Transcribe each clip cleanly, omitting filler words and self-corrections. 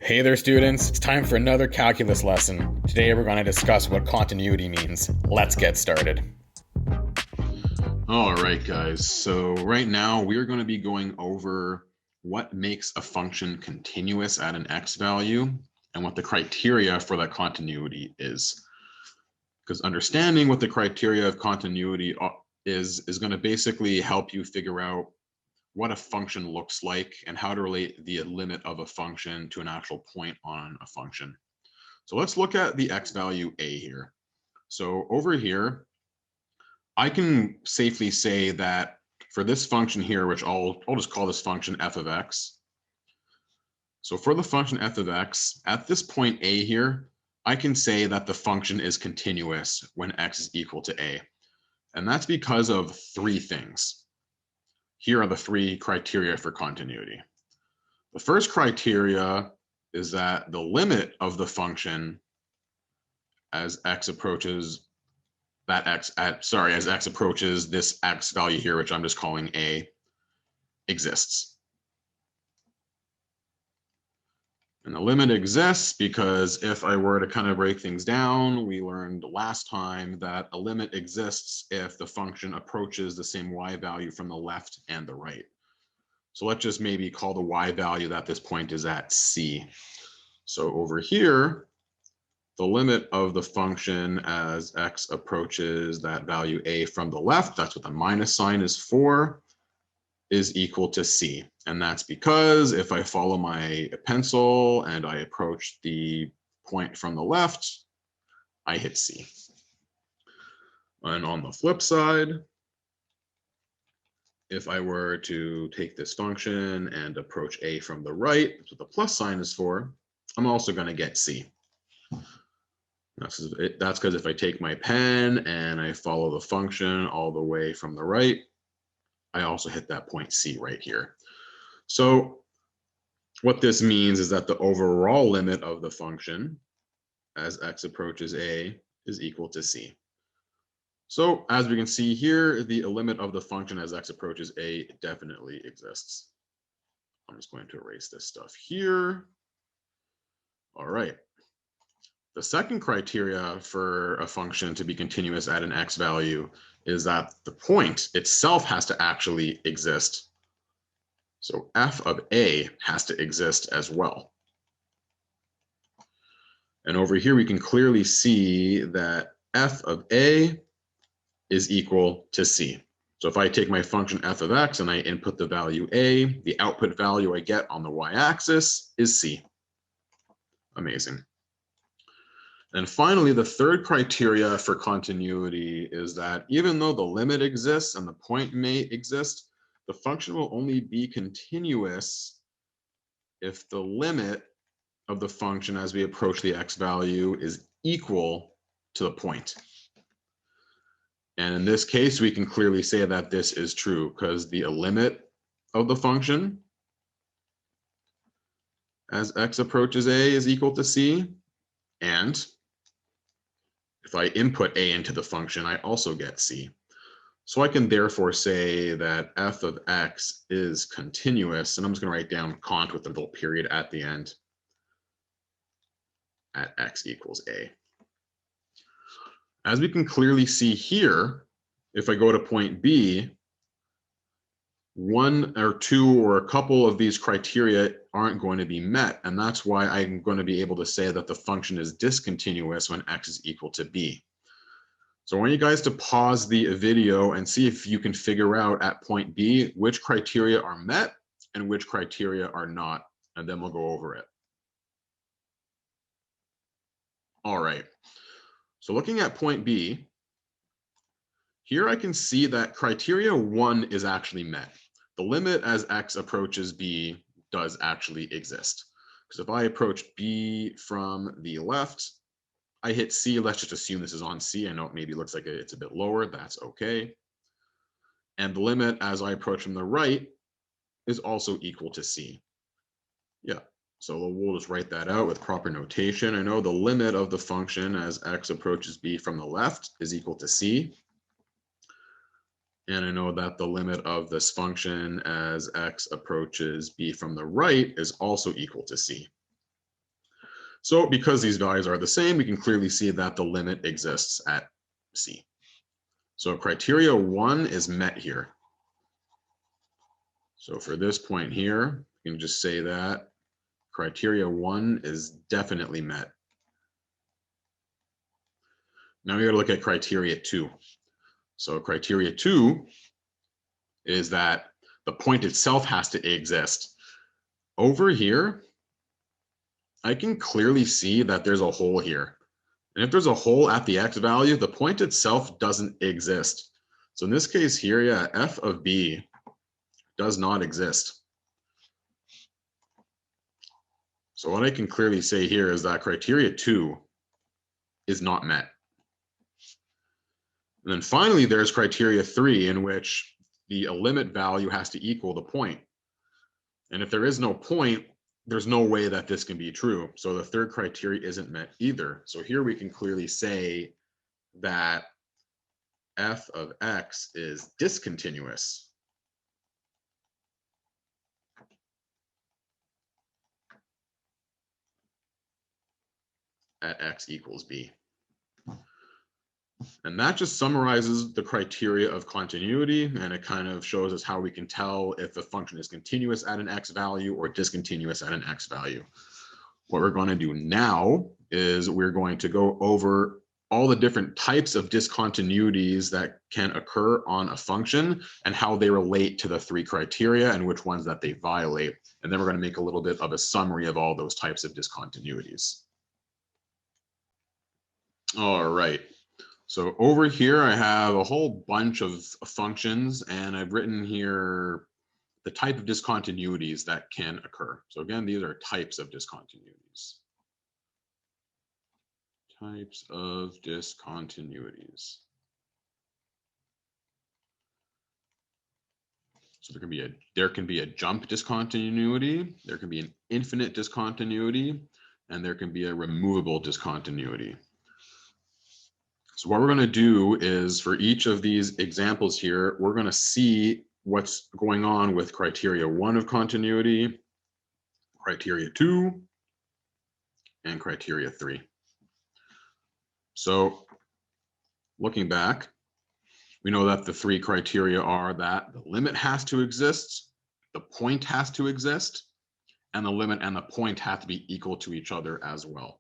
Hey there, students. It's time for another calculus lesson. Today we're going to discuss what continuity means. Let's get started. All right, guys. So right now we're going to be going over what makes a function continuous at an x value and what the criteria for that continuity is. Because understanding what the criteria of continuity is going to basically help you figure out what a function looks like and how to relate the limit of a function to an actual point on a function. So let's look at the x value a here. So over here, I can safely say that for this function here, which I'll just call this function f of x. So for the function f of x, at this point a here, I can say that the function is continuous when x is equal to a. And that's because of three things. Here are the three criteria for continuity. The first criteria is that the limit of the function as x approaches as x approaches this x value here, which I'm just calling a, exists. And the limit exists because if I were to kind of break things down, we learned last time that a limit exists if the function approaches the same y value from the left and the right. So let's just maybe call the y value at this point is at c. So over here, the limit of the function as x approaches that value a from the left, that's what the minus sign is for, is equal to c. And that's because if I follow my pencil and I approach the point from the left, I hit c. And on the flip side, if I were to take this function and approach a from the right, that's what the plus sign is for, I'm also going to get c. That's because if I take my pen and I follow the function all the way from the right, I also hit that point C right here. So what this means is that the overall limit of the function as x approaches a is equal to c. So as we can see here, the limit of the function as x approaches a definitely exists. I'm just going to erase this stuff here. All right. The second criteria for a function to be continuous at an x value is that the point itself has to actually exist. So f of a has to exist as well. And over here, we can clearly see that f of a is equal to c. So if I take my function f of x and I input the value a, the output value I get on the y-axis is c. Amazing. And finally, the third criteria for continuity is that even though the limit exists and the point may exist, the function will only be continuous if the limit of the function as we approach the x value is equal to the point. And in this case, we can clearly say that this is true because the limit of the function as x approaches a is equal to c, and if I input a into the function, I also get c. So I can therefore say that f of x is continuous, and I'm just going to write down cont with a little period at the end at x equals a. As we can clearly see here, if I go to point B, one or two or a couple of these criteria aren't going to be met, and that's why I'm going to be able to say that the function is discontinuous when x is equal to b. So I want you guys to pause the video and see if you can figure out at point B which criteria are met and which criteria are not, and then we'll go over it. All right, so looking at point B, here I can see that criteria 1 is actually met. The limit as x approaches b does actually exist. Because if I approach b from the left, I hit c. Let's just assume this is on c. I know it maybe looks like it's a bit lower. That's okay. And the limit as I approach from the right is also equal to c. Yeah, so we'll just write that out with proper notation. I know the limit of the function as x approaches b from the left is equal to c. And I know that the limit of this function as x approaches b from the right is also equal to c. So because these values are the same, we can clearly see that the limit exists at C. So criteria 1 is met here. So for this point here, you can just say that criteria 1 is definitely met. Now we got to look at criteria 2. So criteria 2 is that the point itself has to exist. Over here, I can clearly see that there's a hole here. And if there's a hole at the x value, the point itself doesn't exist. So in this case here, yeah, f of b does not exist. So what I can clearly say here is that criteria 2 is not met. And then finally, there's criteria 3, in which the limit value has to equal the point. And if there is no point, there's no way that this can be true. So the third criteria isn't met either. So here we can clearly say that f of x is discontinuous at x equals b. And that just summarizes the criteria of continuity, and it kind of shows us how we can tell if the function is continuous at an x value or discontinuous at an x value. What we're going to do now is we're going to go over all the different types of discontinuities that can occur on a function and how they relate to the 3 criteria and which ones that they violate. And then we're going to make a little bit of a summary of all those types of discontinuities. All right. So over here, I have a whole bunch of functions, and I've written here the type of discontinuities that can occur. So again, these are types of discontinuities. Types of discontinuities. So there can be a jump discontinuity, there can be an infinite discontinuity, and there can be a removable discontinuity. So what we're going to do is, for each of these examples here, we're going to see what's going on with criteria 1 of continuity, criteria 2, and criteria 3. So looking back, we know that the 3 criteria are that the limit has to exist, the point has to exist, and the limit and the point have to be equal to each other as well.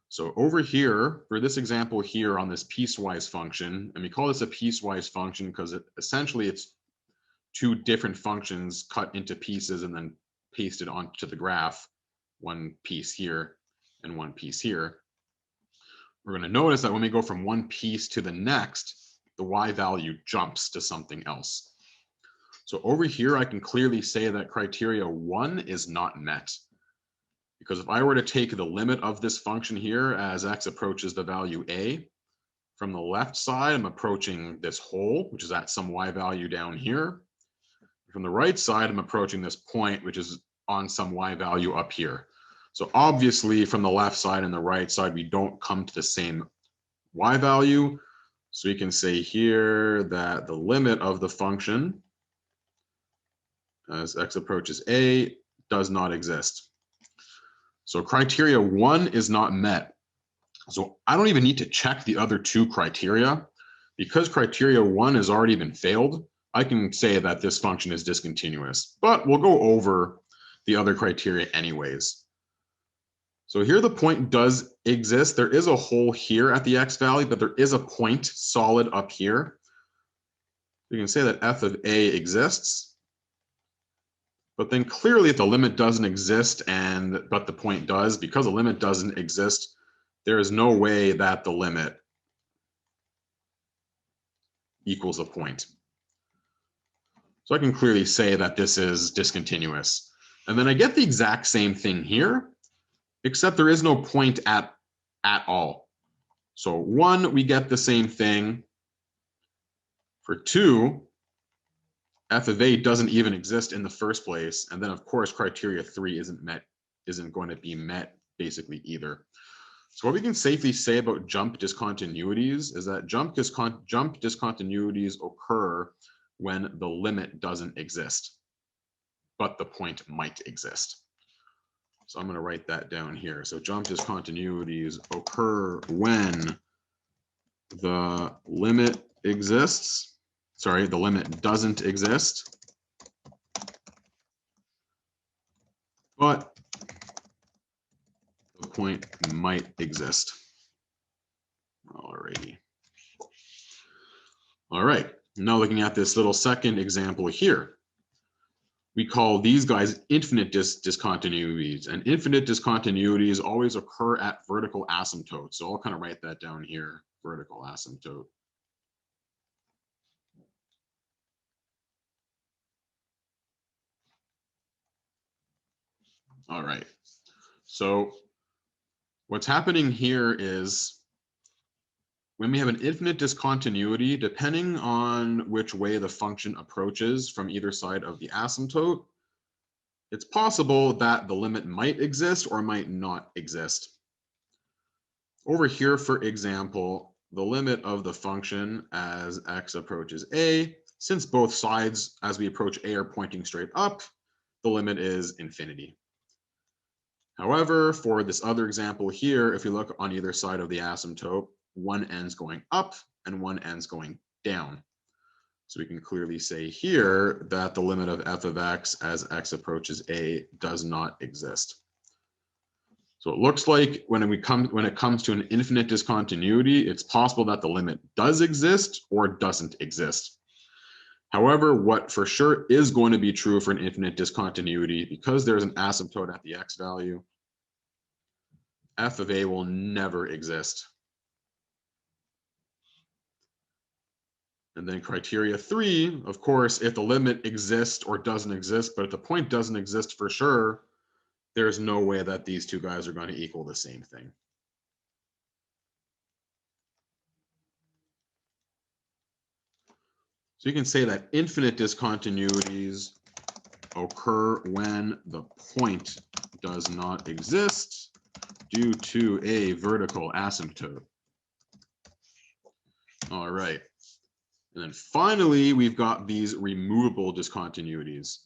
So over here, for this example here on this piecewise function, and we call this a piecewise function because essentially it's 2 different functions cut into pieces and then pasted onto the graph, one piece here and one piece here. We're going to notice that when we go from one piece to the next, the y value jumps to something else. So over here, I can clearly say that criteria 1 is not met. Because if I were to take the limit of this function here as x approaches the value a, from the left side, I'm approaching this hole, which is at some y value down here. From the right side, I'm approaching this point, which is on some y value up here. So obviously, from the left side and the right side, we don't come to the same y value. So we can say here that the limit of the function as x approaches a does not exist. So criteria 1 is not met. So I don't even need to check the other 2 criteria. Because criteria 1 has already been failed, I can say that this function is discontinuous. But we'll go over the other criteria anyways. So here the point does exist. There is a hole here at the x value, but there is a point solid up here. We can say that f of a exists. But then clearly if the limit doesn't exist but the point does, because the limit doesn't exist, there is no way that the limit equals a point. So I can clearly say that this is discontinuous. And then I get the exact same thing here, except there is no point at all. So 1, we get the same thing. For 2, f of a doesn't even exist in the first place. And then of course, criteria 3 isn't going to be met basically either. So what we can safely say about jump discontinuities is that jump discontinuities occur when the limit doesn't exist, but the point might exist. So I'm going to write that down here. So jump discontinuities occur when the limit exists. Sorry, the limit doesn't exist, but the point might exist. Alrighty. All right, now looking at this little second example here. We call these guys infinite discontinuities, and infinite discontinuities always occur at vertical asymptotes. So I'll kind of write that down here, vertical asymptote. All right, so what's happening here is when we have an infinite discontinuity, depending on which way the function approaches from either side of the asymptote, it's possible that the limit might exist or might not exist. Over here, for example, the limit of the function as x approaches a, since both sides as we approach a are pointing straight up, the limit is infinity. However, for this other example here, if you look on either side of the asymptote, one end's going up and one end's going down. So we can clearly say here that the limit of f of x as x approaches a does not exist. So it looks like when it comes to an infinite discontinuity, it's possible that the limit does exist or doesn't exist. However, what for sure is going to be true for an infinite discontinuity, because there's an asymptote at the x value, f of a will never exist. And then criteria 3, of course, if the limit exists or doesn't exist, but if the point doesn't exist for sure, there's no way that these two guys are going to equal the same thing. So you can say that infinite discontinuities occur when the point does not exist due to a vertical asymptote. All right. And then finally, we've got these removable discontinuities.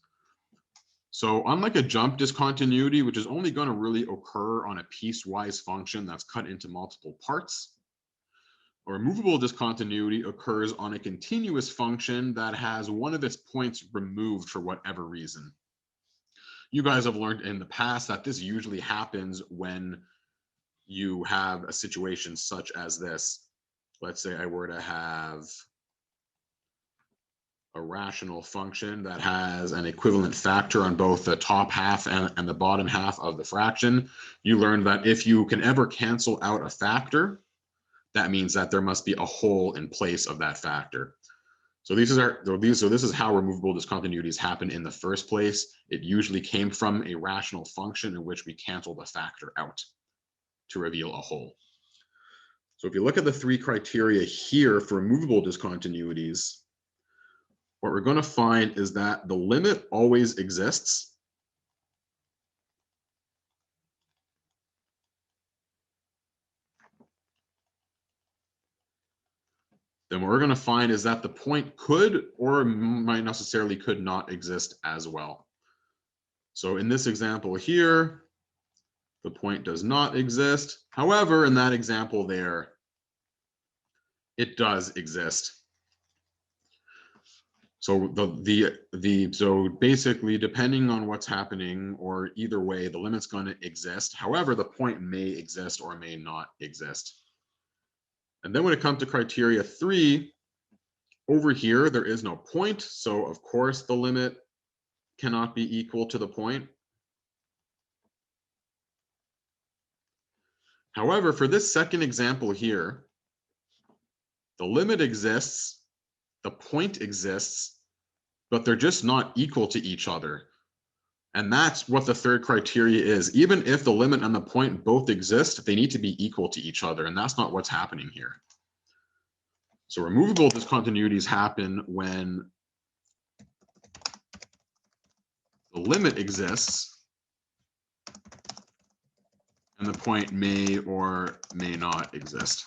So unlike a jump discontinuity, which is only going to really occur on a piecewise function that's cut into multiple parts, a removable discontinuity occurs on a continuous function that has one of its points removed for whatever reason. You guys have learned in the past that this usually happens when you have a situation such as this. Let's say I were to have a rational function that has an equivalent factor on both the top half and the bottom half of the fraction. You learned that if you can ever cancel out a factor, that means that there must be a whole in place of that factor. So this is how removable discontinuities happen in the first place. It usually came from a rational function in which we cancel the factor out to reveal a whole. So if you look at the three criteria here for removable discontinuities, what we're going to find is that the limit always exists. Then what we're going to find is that the point could or might necessarily could not exist as well. So in this example here, the point does not exist. However, in that example there, it does exist. So so basically, depending on what's happening, or either way, the limit's going to exist. However, the point may exist or may not exist. And then when it comes to criteria 3, over here, there is no point. So of course, the limit cannot be equal to the point. However, for this second example here, the limit exists, the point exists, but they're just not equal to each other. And that's what the third criteria is. Even if the limit and the point both exist, they need to be equal to each other, and that's not what's happening here. So removable discontinuities happen when the limit exists and the point may or may not exist.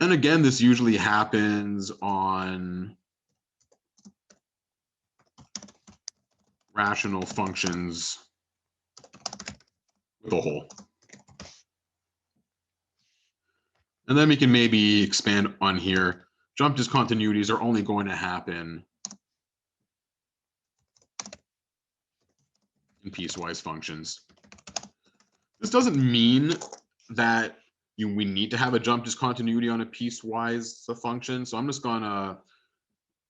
And again, this usually happens on rational functions with a hole. And then we can maybe expand on here. Jump discontinuities are only going to happen in piecewise functions. This doesn't mean that we need to have a jump discontinuity on a piecewise function. So I'm just gonna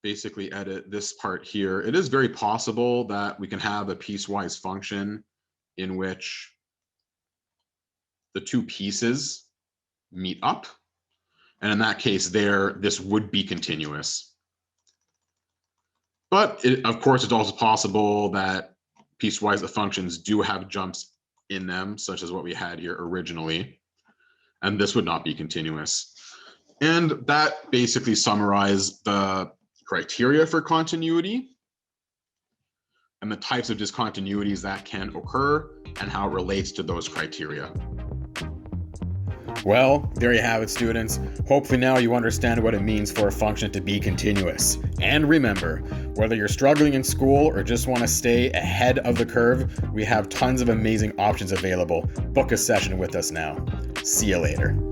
basically edit this part here. It is very possible that we can have a piecewise function in which the two pieces meet up. And in that case this would be continuous. But of course, it's also possible that piecewise functions do have jumps in them, such as what we had here originally, and this would not be continuous. And that basically summarized the criteria for continuity and the types of discontinuities that can occur and how it relates to those criteria. Well, there you have it, students. Hopefully now you understand what it means for a function to be continuous. And remember, whether you're struggling in school or just want to stay ahead of the curve, we have tons of amazing options available. Book a session with us now. See you later.